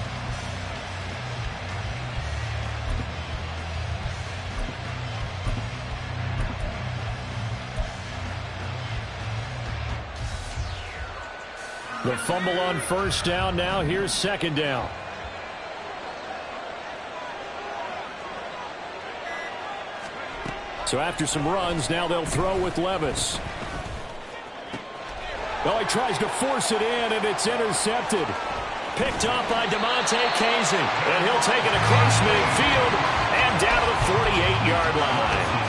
The fumble on first down. Now here's second down. So after some runs, now they'll throw with Levis. Oh, he tries to force it in, and it's intercepted. Picked up by DeMonte Casey. And he'll take it across midfield and down to the 48-yard line.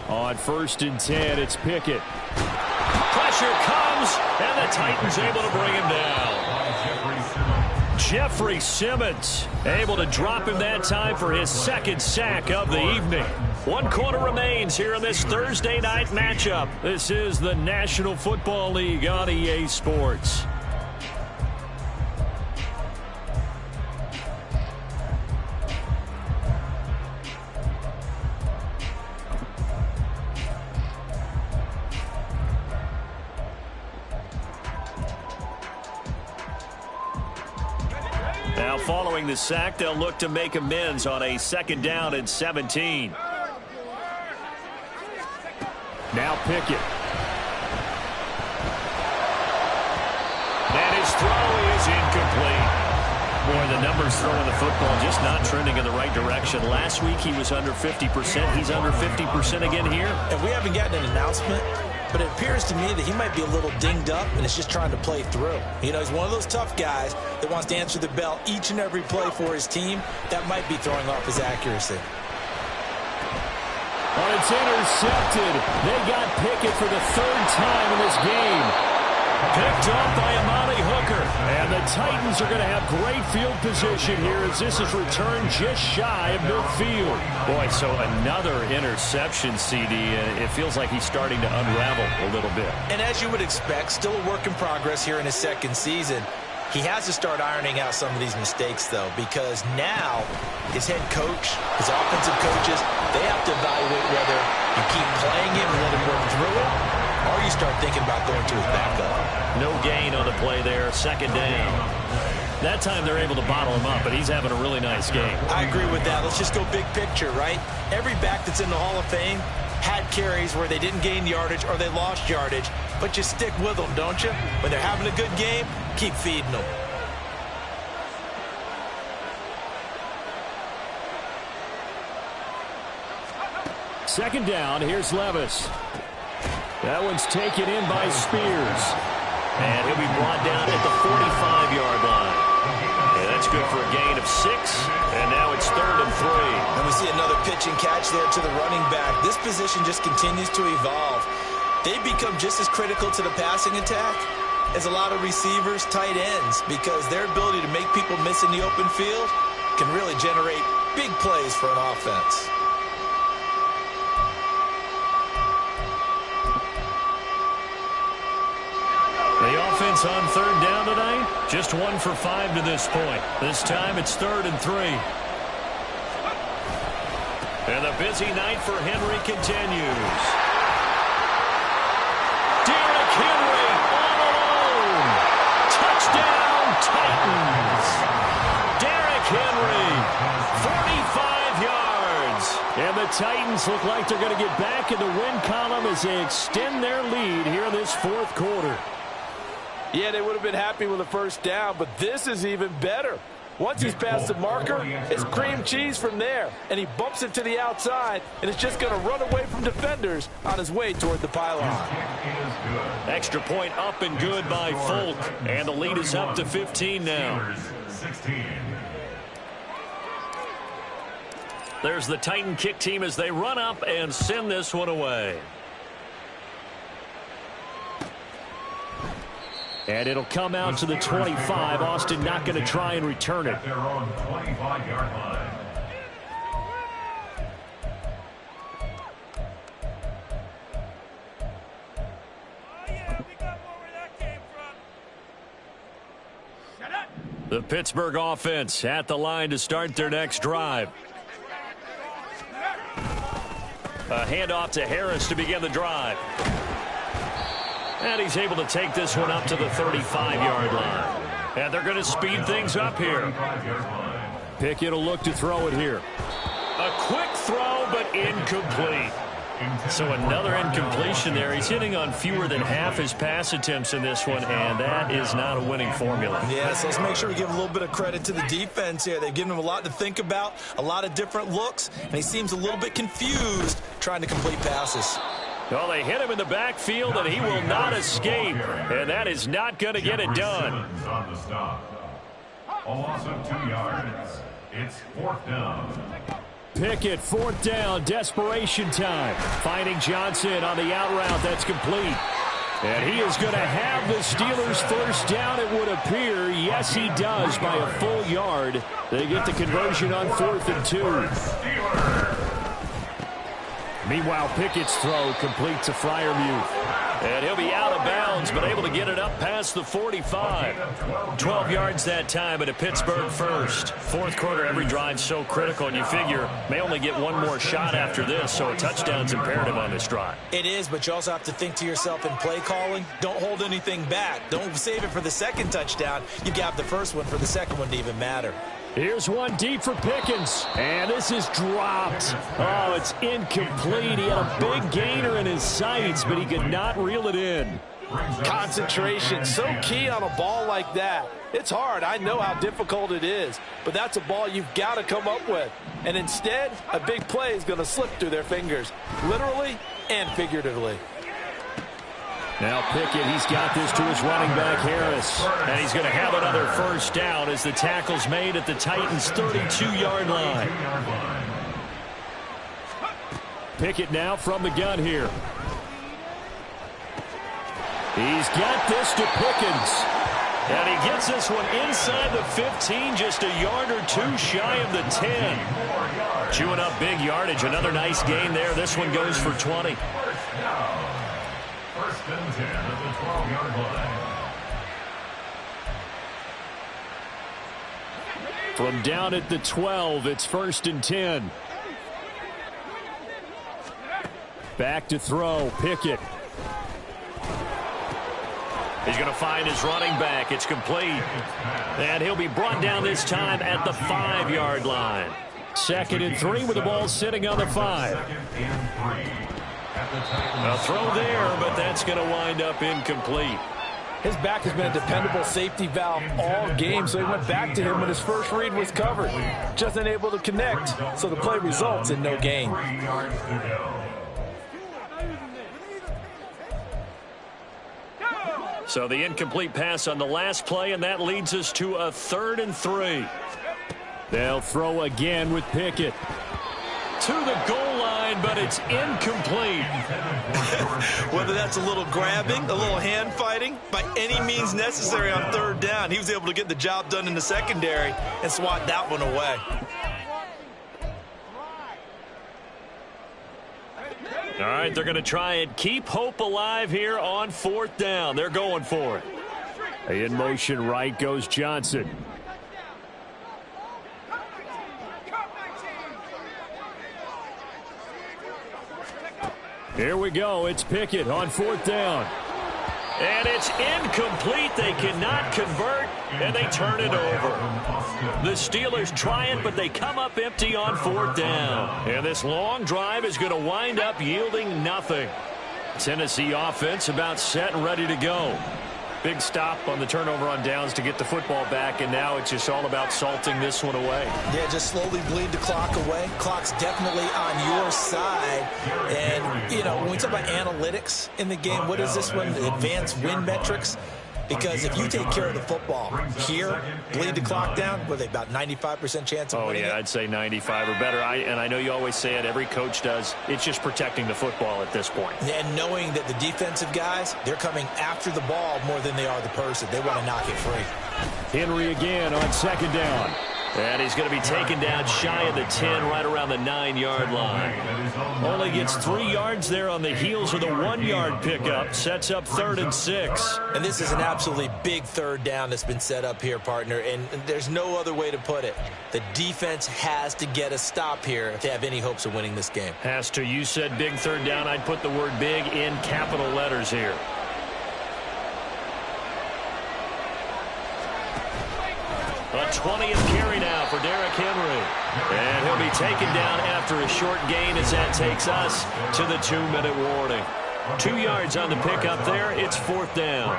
On 1st and 10, it's Pickett. Pressure comes, and the Titans able to bring him down. Jeffrey Simmons able to drop him that time for his second sack of the evening. 1 quarter remains here in this Thursday night matchup. This is the National Football League on EA Sports. following the sack, they'll look to make amends on a 2nd down and 17. Now Pickett. And his throw is incomplete. Boy, the numbers throwing the football just not trending in the right direction. Last week he was under 50%. He's under 50% again here. And we haven't gotten an announcement, but it appears to me that he might be a little dinged up and is just trying to play through. You know, he's one of those tough guys that wants to answer the bell each and every play for his team. That might be throwing off his accuracy. Well, it's intercepted. They got Pickett for the 3rd time in this game. Picked up by Amani Hooker. And the Titans are going to have great field position here as this is returned just shy of midfield. Boy, so another interception, CD. It feels like he's starting to unravel a little bit. And as you would expect, still a work in progress here in his 2nd season. He has to start ironing out some of these mistakes, though, because now his head coach, his offensive coaches, they have to evaluate whether you keep playing him and let him run through it, or you start thinking about going to his backup. No gain on the play there, 2nd down. That time they're able to bottle him up, but he's having a really nice game. I agree with that. Let's just go big picture, right? Every back that's in the Hall of Fame had carries where they didn't gain yardage or they lost yardage, but you stick with them, don't you? When they're having a good game, keep feeding them. Second down, here's Levis. That one's taken in by Spears. And he'll be brought down at the 45-yard line. And that's good for a gain of 6. And now it's 3rd and 3. And we see another pitch and catch there to the running back. This position just continues to evolve. They become just as critical to the passing attack as a lot of receivers, tight ends, because their ability to make people miss in the open field can really generate big plays for an offense. The offense on 3rd down tonight, just 1 for 5 to this point. This time it's 3rd and 3. And the busy night for Henry continues. Derrick Henry all alone. Touchdown Titans. Derrick Henry, 45 yards. And the Titans look like they're going to get back in the win column as they extend their lead here in this 4th quarter. Yeah, they would have been happy with a 1st down, but this is even better. Once he's past the marker, it's cream cheese from there, and he bumps it to the outside, and it's just going to run away from defenders on his way toward the pylon. Extra point up and good by Folk, and the lead is up to 15 now. There's the Titan kick team as they run up and send this one away. And it'll come out to the 25. Austin not going to try and return it. Their own 25-yard line. The Pittsburgh offense at the line to start their next drive. A handoff to Harris to begin the drive. And he's able to take this one up to the 35-yard line. And they're going to speed things up here. Pickett will look to throw it here. A quick throw, but incomplete. So another incompletion there. He's hitting on fewer than half his pass attempts in this one, and that is not a winning formula. Yeah, so let's make sure we give a little bit of credit to the defense here. They've given him a lot to think about, a lot of different looks, and he seems a little bit confused trying to complete passes. Well, they hit him in the backfield, and he will not escape, and that is not going to get it done. On the stop. A loss of 2 yards. It's 4th down. Pickett, 4th down, desperation time. Finding Johnson on the out route, that's complete. And he is going to have the Steelers 1st down, it would appear. Yes, he does, by a full yard. They get the conversion on 4th and 2. Meanwhile, Pickett's throw complete to Freiermuth. And he'll be out of bounds, but able to get it up past the 45. 12 yards that time, and a Pittsburgh first. Fourth quarter, every drive's so critical, and you figure may only get one more shot after this, so a touchdown's imperative on this drive. It is, but you also have to think to yourself in play calling, don't hold anything back. Don't save it for the second touchdown. You got the first one for the second one to even matter. Here's one deep for Pickens, and this is dropped. Oh, it's incomplete. He had a big gainer in his sights, but he could not reel it in. Concentration, so key on a ball like that. It's hard. I know how difficult it is, but that's a ball you've got to come up with. And instead, a big play is going to slip through their fingers, literally and figuratively. Now Pickett, he's got this to his running back, Harris. And he's going to have another first down as the tackle's made at the Titans' 32-yard line. Pickett now from the gun here. He's got this to Pickens. And he gets this one inside the 15, just a yard or two shy of the 10. Chewing up big yardage. Another nice gain there. This one goes for 20. First and 10 at the 12-yard line. From down at the 12, it's first and 10. Back to throw, Pickett. He's going to find his running back. It's complete. And he'll be brought down this time at the 5-yard line. Second and 3 with the ball sitting on the 5. A throw there, but that's going to wind up incomplete. His back has been a dependable safety valve all game, so he went back to him when his first read was covered. Just unable to connect, so the play results in no gain. So the incomplete pass on the last play, and that leads us to a 3rd and 3. They'll throw again with Pickett. To the goal line, but it's incomplete. Whether that's a little grabbing, a little hand fighting, by any means necessary on 3rd down, he was able to get the job done in the secondary and swat that one away. All right, they're going to try and keep hope alive here on 4th down. They're going for it. In motion right goes Johnson. Here we go. It's Pickett on 4th down. And it's incomplete. They cannot convert, and they turn it over. The Steelers try it, but they come up empty on 4th down. And this long drive is going to wind up yielding nothing. Tennessee offense about set and ready to go. Big stop on the turnover on downs to get the football back, and now it's just all about salting this one away. Yeah, just slowly bleed the clock away. Clock's definitely on your side. And, you know, when we talk about analytics in the game, what is this one? Advanced win metrics? Because if you take care of the football here, bleed the clock down, with about 95% chance of winning it? I'd say 95 or better. And I know you always say it, every coach does. It's just protecting the football at this point. And knowing that the defensive guys, they're coming after the ball more than they are the person. They want to knock it free. Henry again on 2nd down. And he's going to be taken down shy of the 10, right around the 9-yard line. Only gets 3 yards there on the heels of the 1-yard pickup. Sets up 3rd and 6. And this is an absolutely big 3rd down that's been set up here, partner. And there's no other way to put it. The defense has to get a stop here if they have any hopes of winning this game. Has to. You said big 3rd down. I'd put the word big in capital letters here. A 20th carry now for Derrick Henry. And he'll be taken down after a short gain as that takes us to the 2-minute warning. 2 yards on the pickup there. It's 4th down.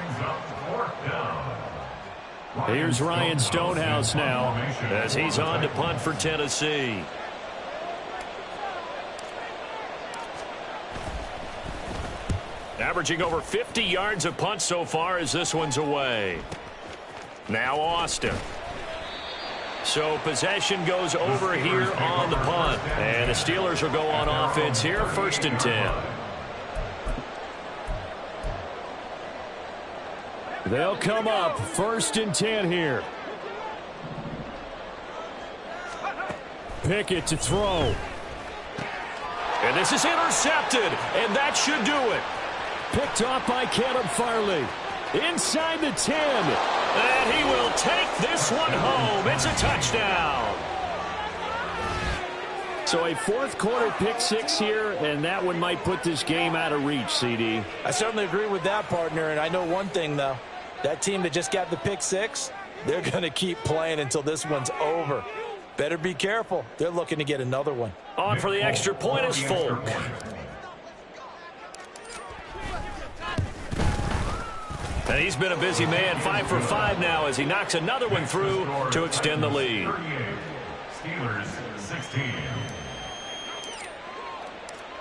Here's Ryan Stonehouse now as he's on to punt for Tennessee. Averaging over 50 yards of punt so far as this one's away. Now Austin. So possession goes over here on the punt. And the Steelers will go on offense here, 1st and 10. They'll come up 1st and 10 here. Pickett to throw. And this is intercepted, and that should do it. Picked off by Caleb Farley. Inside the 10. And he will take this one home. It's a touchdown. So a fourth quarter pick six here, and that one might put this game out of reach, CD. I certainly agree with that, partner, and I know one thing, though. That team that just got the pick six, they're going to keep playing until this one's over. Better be careful. They're looking to get another one. On for the extra point is Folk. And he's been a busy man, 5 for 5 now as he knocks another one through to extend the lead. Steelers 16.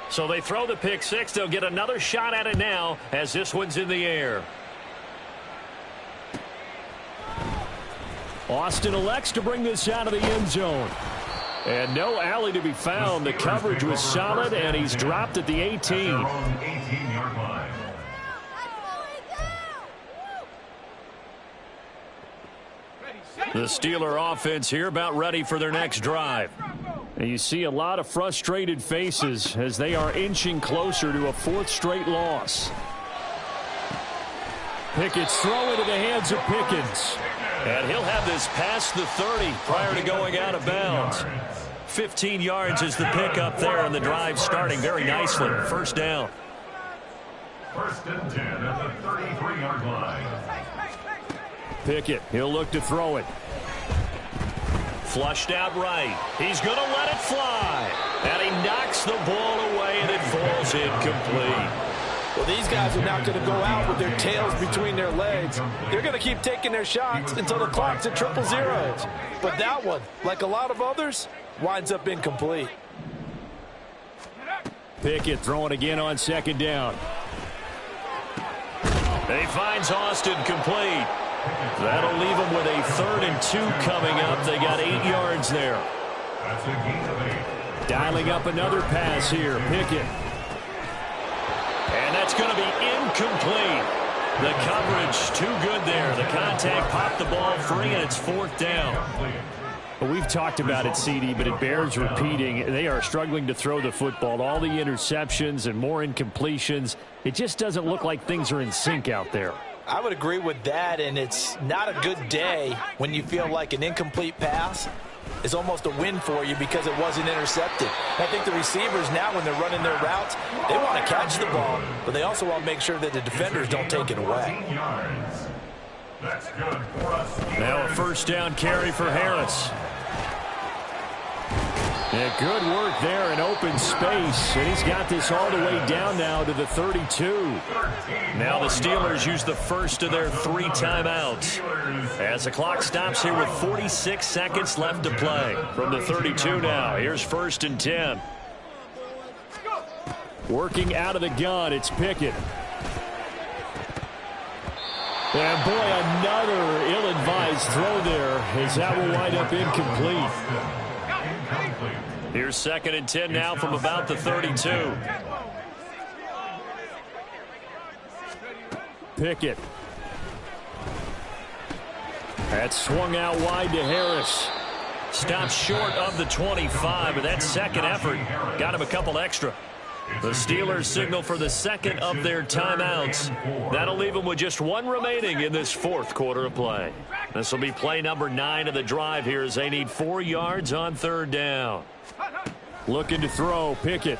So they throw the pick six. They'll get another shot at it now as this one's in the air. Austin elects to bring this out of the end zone. And no alley to be found. The coverage was solid, and he's dropped at the 18. 18-yard line. The Steeler offense here about ready for their next drive. And you see a lot of frustrated faces as they are inching closer to a fourth straight loss. Pickett's throw into the hands of Pickens. And he'll have this past the 30 prior to going out of bounds. 15 yards is the pickup there, and the drive starting very nicely. First down. First and 10 at the 33-yard line. Pickett, he'll look to throw it. Flushed out right. He's going to let it fly. And he knocks the ball away, and it falls incomplete. Well, these guys are not going to go out with their tails between their legs. They're going to keep taking their shots until the clock's at 000. But that one, like a lot of others, winds up incomplete. Pickett throwing again on second down. He finds Austin complete. That'll leave them with a 3rd and 2 coming up. They got 8 yards there. That's a gain of 8. Dialing up another pass here. Pickett. And that's going to be incomplete. The coverage too good there. The contact popped the ball free, and it's 4th down. Well, we've talked about it, CD, but it bears repeating. They are struggling to throw the football. All the interceptions and more incompletions. It just doesn't look like things are in sync out there. I would agree with that, and it's not a good day when you feel like an incomplete pass is almost a win for you because it wasn't intercepted. I think the receivers now, when they're running their routes, they want to catch the ball, but they also want to make sure that the defenders don't take it away. That's good for us. Now a first down carry for Harris. Yeah, good work there in open space, and he's got this all the way down now to the 32. Now the Steelers use the first of their 3 timeouts as the clock stops here with 46 seconds left to play. From the 32 now, here's 1st and 10. Working out of the gun, it's Pickett. And boy, another ill-advised throw there as that will wind up incomplete. Here's 2nd and 10 now from about the 32. Pickett. That swung out wide to Harris. Stopped short of the 25, but that second effort got him a couple extra. The Steelers signal for the second of their timeouts. That'll leave them with just 1 remaining in this 4th quarter of play. This will be play number 9 of the drive here as they need 4 yards on 3rd down. Looking to throw, Pickett.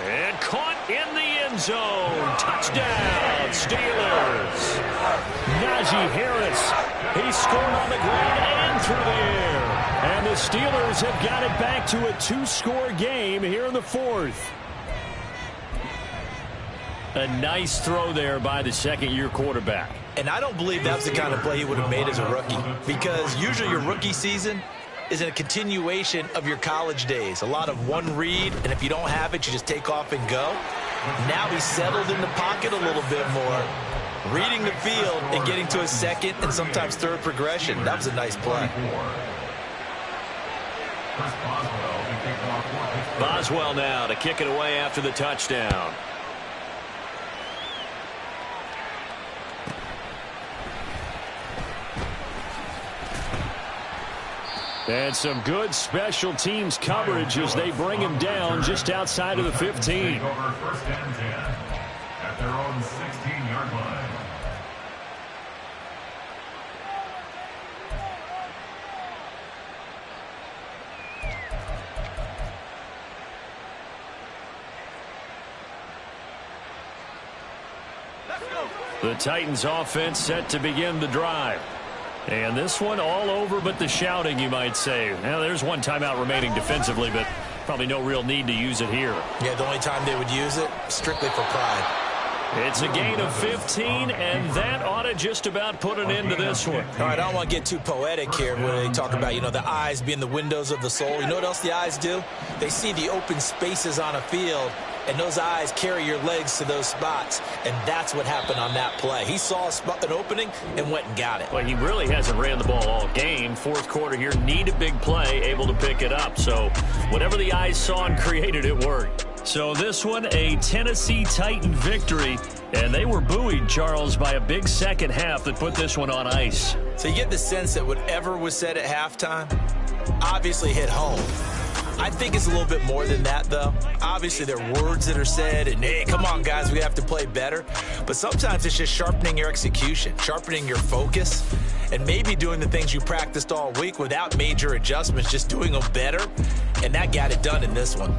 And caught in the end zone. Touchdown, Steelers. Najee Harris. He scored on the ground and through the air. And the Steelers have got it back to a 2-score game here in the 4th. A nice throw there by the second-year quarterback. And I don't believe that's the kind of play he would have made as a rookie, because usually your rookie season is a continuation of your college days. A lot of one read, and if you don't have it, you just take off and go. Now he's settled in the pocket a little bit more, reading the field and getting to his second and sometimes third progression. That was a nice play. Boswell now to kick it away after the touchdown. And some good special teams coverage as they bring him down just outside of the 15. Over first and 10 at their own 16-yard line. The Titans offense set to begin the drive. And this one all over but the shouting, you might say. Now, there's one timeout remaining defensively, but probably no real need to use it here. Yeah, the only time they would use it, strictly for pride. It's a gain of 15, and that ought to just about put an end to this one. All right, I don't want to get too poetic here where they talk about, the eyes being the windows of the soul. You know what else the eyes do? They see the open spaces on a field, and those eyes carry your legs to those spots, and that's what happened on that play. He saw an opening and went and got it. Well, he really hasn't ran the ball all game. Fourth quarter here, need a big play, able to pick it up. So whatever the eyes saw and created, it worked. So this one, a Tennessee Titan victory, and they were buoyed, Charles, by a big second half that put this one on ice. So you get the sense that whatever was said at halftime obviously hit home. I think it's a little bit more than that, though. Obviously, there are words that are said, and, hey, come on, guys, we have to play better. But sometimes it's just sharpening your execution, sharpening your focus, and maybe doing the things you practiced all week without major adjustments, just doing them better. And that got it done in this one.